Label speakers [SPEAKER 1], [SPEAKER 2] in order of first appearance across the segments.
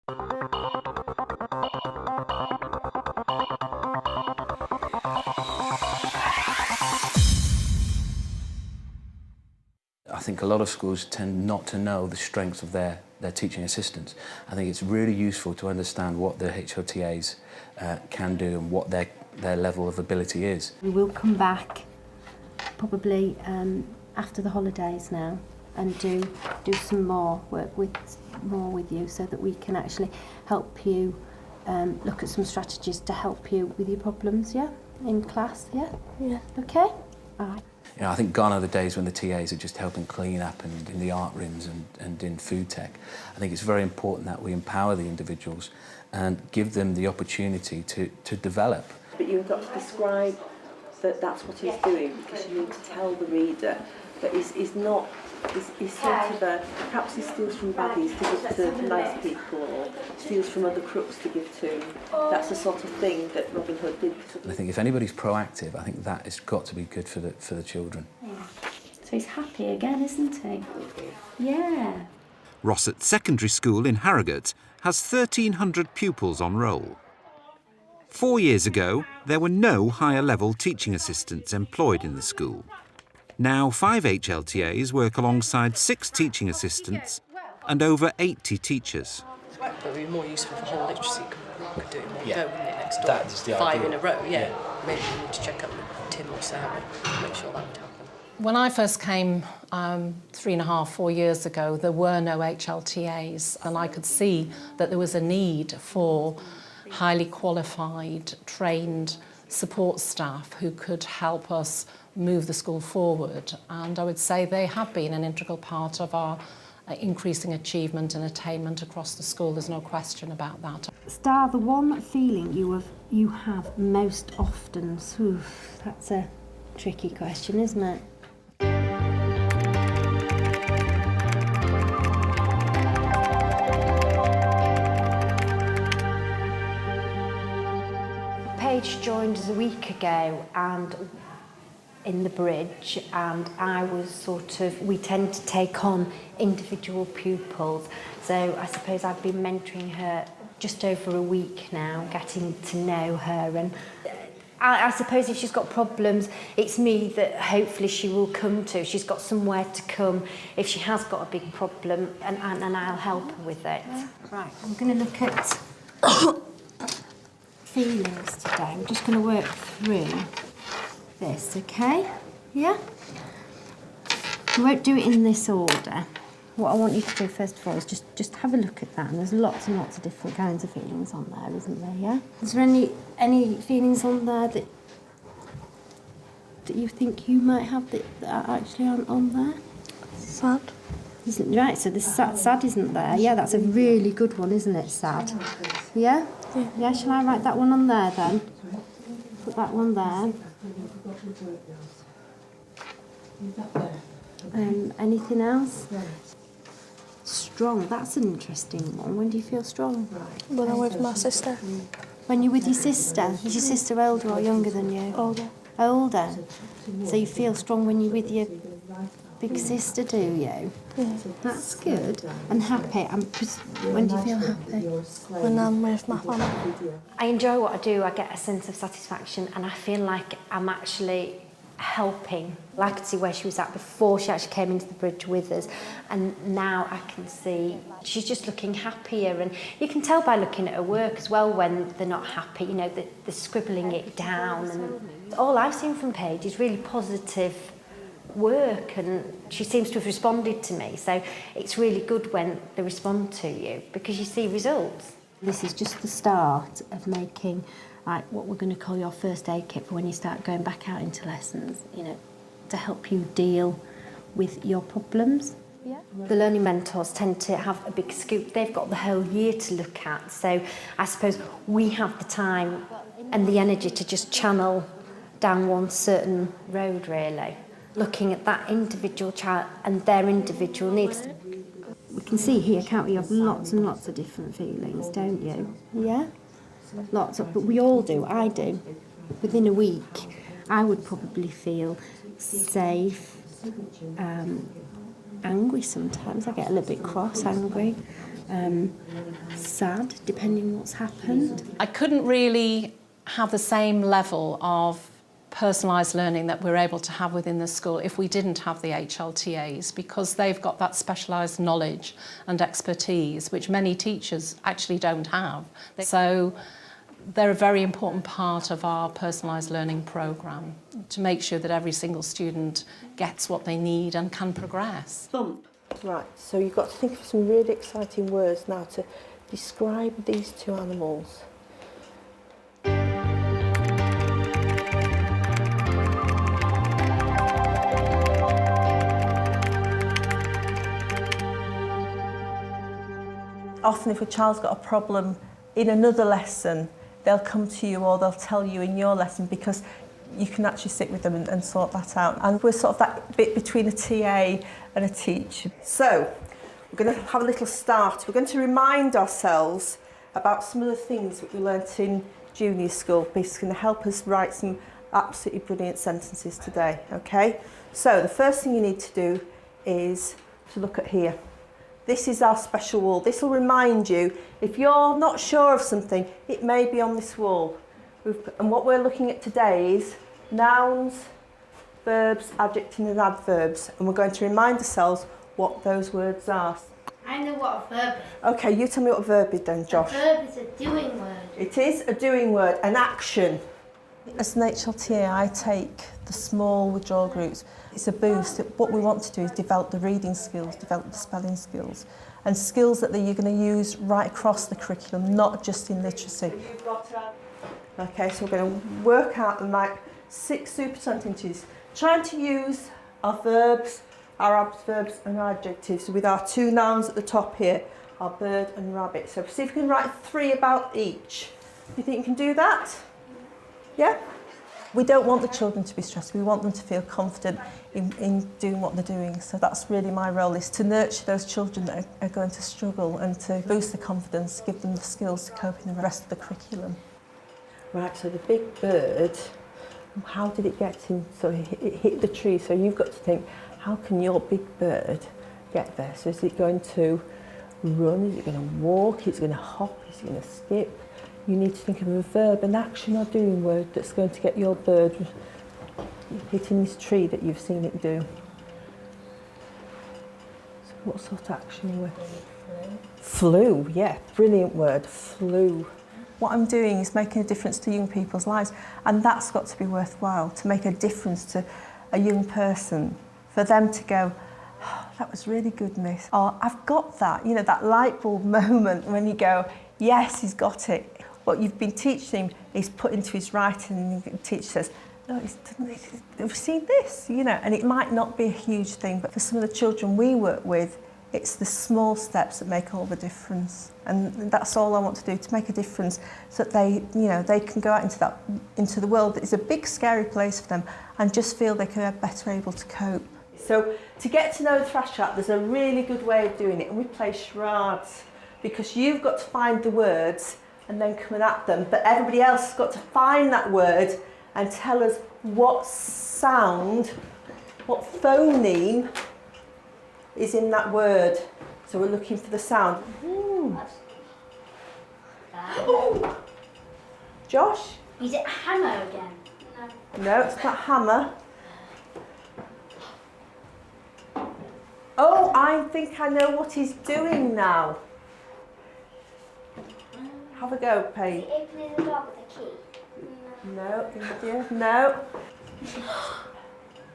[SPEAKER 1] I think a lot of schools tend not to know the strengths of their teaching assistants. I think it's really useful to understand what the HLTAs can do and what their level of ability is.
[SPEAKER 2] We will come back probably after the holidays now and do some more work with you so that we can actually help you look at some strategies to help you with your problems, yeah? In class, yeah?
[SPEAKER 3] Yeah.
[SPEAKER 2] Okay? All right.
[SPEAKER 1] You know, I think gone are the days when the TAs are just helping clean up and in the art rooms and in food tech. I think it's very important that we empower the individuals and give them the opportunity to develop.
[SPEAKER 4] But you've got to describe that that's what he's doing, because you need to tell the reader that he's not, he's sort of perhaps he steals from baddies to give to nice people, or steals from other crooks to give to. That's the sort of thing that Robin Hood did.
[SPEAKER 1] And I think if anybody's proactive, I think that has got to be good for the children.
[SPEAKER 2] Yeah. So he's happy again, isn't he? Yeah.
[SPEAKER 5] Rossett Secondary School in Harrogate has 1,300 pupils on roll. 4 years ago, there were no higher-level teaching assistants employed in the school. Now 5 HLTAs work alongside 6 teaching assistants and over 80 teachers.
[SPEAKER 3] It would be more useful for whole literacy could do it in one go, wouldn't it, next door?
[SPEAKER 1] That is the
[SPEAKER 3] 5
[SPEAKER 1] idea.
[SPEAKER 3] in a row, yeah. Maybe we need to check up with Tim or Sarah to make sure that would happen.
[SPEAKER 6] When I first came 3.5, 4 years ago, there were no HLTAs, and I could see that there was a need for highly qualified, trained support staff who could help us move the school forward. And I would say they have been an integral part of our increasing achievement and attainment across the school. There's no question about that.
[SPEAKER 2] Star, the one feeling you have most often, that's a tricky question, isn't it? Paige joined us a week ago and in the bridge, and I was we tend to take on individual pupils, so I suppose I've been mentoring her just over a week now, getting to know her, and I suppose if she's got problems, it's me that hopefully she will come to. She's got somewhere to come if she has got a big problem, and I'll help her with it. Right, I'm going to look at feelings today. I'm just going to work through this, okay? Yeah? We won't do it in this order. What I want you to do first of all is just have a look at that, and there's lots and lots of different kinds of feelings on there, isn't there, yeah? Is there any feelings on there that you think you might have that actually aren't on there?
[SPEAKER 3] Sad.
[SPEAKER 2] Right, so the sad isn't there. Yeah, that's a really good one, isn't it, sad? Yeah? Yeah, shall I write that one on there then? Put that one there. Anything else? Strong, that's an interesting one. When do you feel strong?
[SPEAKER 3] When I'm with my sister.
[SPEAKER 2] When you're with your sister? Is your sister older or younger than you?
[SPEAKER 3] Older.
[SPEAKER 2] Older? So you feel strong when you're with your big sister, do you?
[SPEAKER 3] Yeah.
[SPEAKER 2] That's good. And happy. When do you feel happy?
[SPEAKER 3] When I'm with my family.
[SPEAKER 2] I enjoy what I do. I get a sense of satisfaction, and I feel like I'm actually helping. I could see where she was at before she actually came into the bridge with us, and now I can see she's just looking happier, and you can tell by looking at her work as well when they're not happy, you know, they're scribbling it down, and all I've seen from Paige is really positive work, and she seems to have responded to me, so it's really good when they respond to you because you see results. This is just the start of making what we're going to call your first aid kit for when you start going back out into lessons, you know, to help you deal with your problems. Yeah. The learning mentors tend to have a big scoop. They've got the whole year to look at, so I suppose we have the time and the energy to just channel down one certain road, really, looking at that individual child and their individual needs. We can see here, can't we, you have lots and lots of different feelings, don't you? Yeah? Lots of, but we all do, I do. Within a week, I would probably feel safe, angry sometimes. I get a little bit cross, angry, sad, depending on what's happened.
[SPEAKER 6] I couldn't really have the same level of personalised learning that we're able to have within the school if we didn't have the HLTAs, because they've got that specialised knowledge and expertise which many teachers actually don't have. So they're a very important part of our personalised learning programme to make sure that every single student gets what they need and can progress.
[SPEAKER 4] Thump. Right, so you've got to think of some really exciting words now to describe these two animals. Often if a child's got a problem in another lesson, they'll come to you or they'll tell you in your lesson, because you can actually sit with them and sort that out. And we're sort of that bit between a TA and a teacher. So we're going to have a little start. We're going to remind ourselves about some of the things that we learnt in junior school, because it's going to help us write some absolutely brilliant sentences today, okay? So the first thing you need to do is to look at here. This is our special wall. This will remind you, if you're not sure of something, it may be on this wall. And what we're looking at today is nouns, verbs, adjectives and adverbs. And we're going to remind ourselves what those words are.
[SPEAKER 7] I know what a verb is.
[SPEAKER 4] Okay, you tell me what a verb is then, Josh.
[SPEAKER 7] A verb is a doing word.
[SPEAKER 4] It is a doing word, an action. As an HLTA, I take the small withdrawal groups. It's a boost. What we want to do is develop the reading skills, develop the spelling skills, and skills that you're going to use right across the curriculum, not just in literacy. Okay, so we're going to work out and write 6 super sentences, trying to use our verbs, our adverbs and our adjectives with our 2 nouns at the top here, our bird and rabbit. So see if we can write 3 about each. Do you think you can do that? Yeah? We don't want the children to be stressed. We want them to feel confident in doing what they're doing. So that's really my role, is to nurture those children that are going to struggle and to boost their confidence, give them the skills to cope in the rest of the curriculum. Right, so the big bird, how did it get in? So it hit the tree. So you've got to think, how can your big bird get there? So is it going to run? Is it going to walk? Is it going to hop? Is it going to skip? You need to think of a verb, an action or doing word that's going to get your bird hitting this tree that you've seen it do. So what sort of action word? Flew, yeah, brilliant word, flew. What I'm doing is making a difference to young people's lives, and that's got to be worthwhile, to make a difference to a young person, for them to go, oh, that was really good, miss. Or I've got that, you know, that light bulb moment when you go, yes, he's got it. What you've been teaching him is put into his writing, and the teacher says, no, have you seen this? You know, and it might not be a huge thing, but for some of the children we work with, it's the small steps that make all the difference. And that's all I want to do, to make a difference, so that they, you know, they can go out into the world that is a big, scary place for them, and just feel they can be better able to cope. So to get to know the thrash trap, there's a really good way of doing it, and we play charades, because you've got to find the words and then coming at them, but everybody else has got to find that word and tell us what sound, what phoneme is in that word. So we're looking for the sound. Ooh. Josh?
[SPEAKER 7] Is it hammer again?
[SPEAKER 4] No, it's not hammer. Oh, I think I know what he's doing now. Have a go, Paige.
[SPEAKER 7] Is it opening the door with a key?
[SPEAKER 4] No, India, no.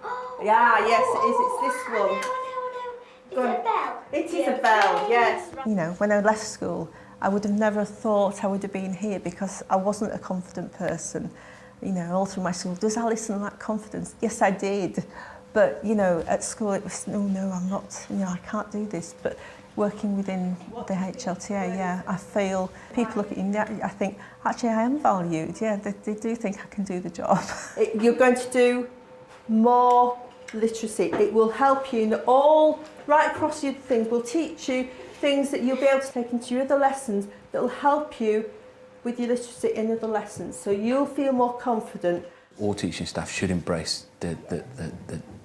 [SPEAKER 7] Oh,
[SPEAKER 4] Yeah, yes, it is. It's this one.
[SPEAKER 7] Is it a bell?
[SPEAKER 4] It is a bell, yes. You know, when I left school, I would have never thought I would have been here, because I wasn't a confident person. You know, all through my school, does Alison lack confidence? Yes, I did. But, you know, at school it was, no, I'm not, you know, I can't do this. But working within the HLTA, yeah, I feel people look at you and I think, actually, I am valued. Yeah, they do think I can do the job. You're going to do more literacy. It will help you in all, right across your things. We'll teach you things that you'll be able to take into your other lessons that will help you with your literacy in other lessons. So you'll feel more confident.
[SPEAKER 1] All teaching staff should embrace the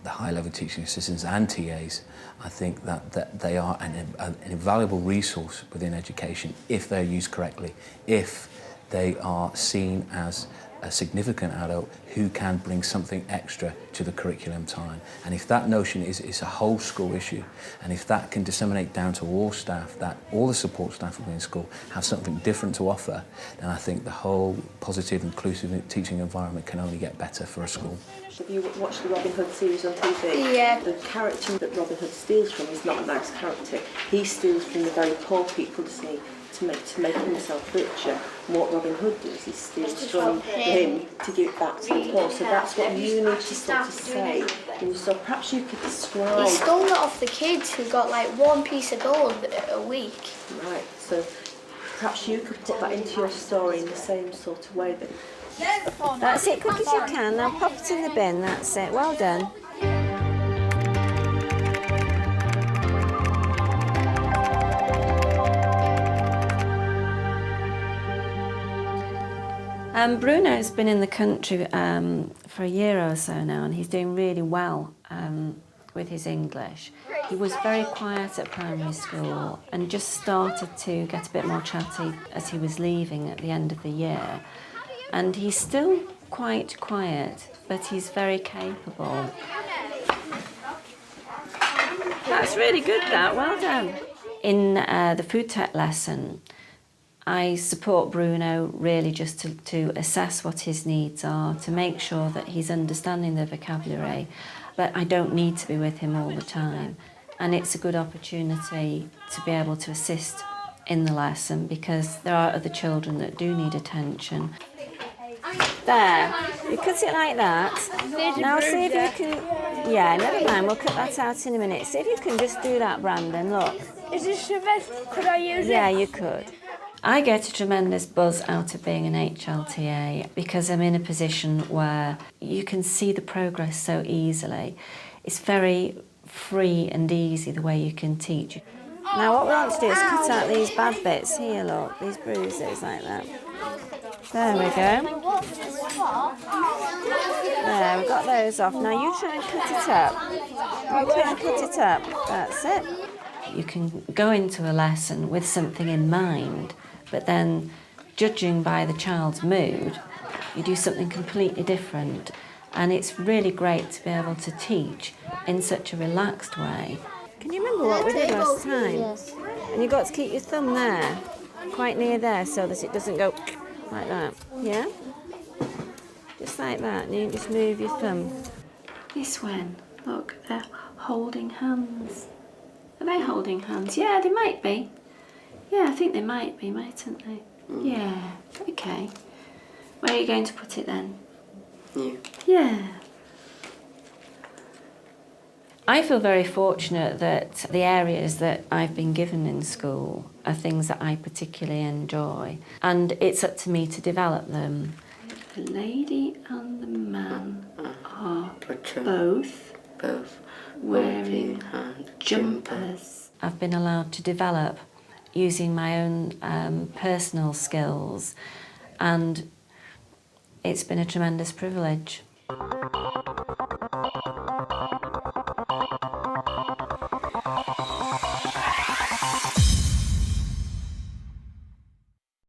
[SPEAKER 1] the high-level teaching assistants and TAs, I think that they are an invaluable resource within education if they're used correctly, if they are seen as a significant adult who can bring something extra to the curriculum time. And if that notion is a whole school issue, and if that can disseminate down to all staff, that all the support staff within school have something different to offer, then I think the whole positive, inclusive teaching environment can only get better for a school.
[SPEAKER 4] Have you watched the Robin Hood series on TV?
[SPEAKER 7] Yeah.
[SPEAKER 4] The character that Robin Hood steals from is not a nice character. He steals from the very poor people, doesn't he, to make himself richer. And what Robin Hood does, he steals from him to give back to the poor. So that's what you need to sort of say. And so perhaps you could describe...
[SPEAKER 7] He stole it off the kids who got like one piece of gold a week.
[SPEAKER 4] Right, so perhaps you could put that into your story in the same sort of way that...
[SPEAKER 2] That's it, quick as you can. Now pop it in the bin, that's it. Well done. Bruno's been in the country for a year or so now, and he's doing really well with his English. He was very quiet at primary school and just started to get a bit more chatty as he was leaving at the end of the year. And he's still quite quiet, but he's very capable. That's really good, that. Well done. In the food tech lesson, I support Bruno really just to assess what his needs are, to make sure that he's understanding the vocabulary, but I don't need to be with him all the time. And it's a good opportunity to be able to assist in the lesson because there are other children that do need attention. There, you cut it like that. Now see if you can, yeah, never mind, we'll cut that out in a minute. See if you can just do that, Brandon, look.
[SPEAKER 7] Is this the best? Could I use it?
[SPEAKER 2] Yeah, you could. I get a tremendous buzz out of being an HLTA because I'm in a position where you can see the progress so easily. It's very free and easy the way you can teach. Now what we want to do is cut out these bad bits here, look, these bruises like that. There we go. There, we've got those off. Now you try and cut it up. You try and cut it up. That's it. You can go into a lesson with something in mind, but then judging by the child's mood, you do something completely different. And it's really great to be able to teach in such a relaxed way. Can you remember what we did last time?
[SPEAKER 7] Yes.
[SPEAKER 2] And you've got to keep your thumb there, quite near there, so that it doesn't go like that. Yeah? Just like that, and you just move your thumb. This one, look, they're holding hands. Are they holding hands? Yeah, they might be. Yeah, I think they might be, mightn't they? Yeah, okay. Where are you going to put it then? Yeah. I feel very fortunate that the areas that I've been given in school are things that I particularly enjoy, and it's up to me to develop them. The lady and the man are both wearing jumpers. I've been allowed to develop using my own personal skills, and it's been a tremendous privilege.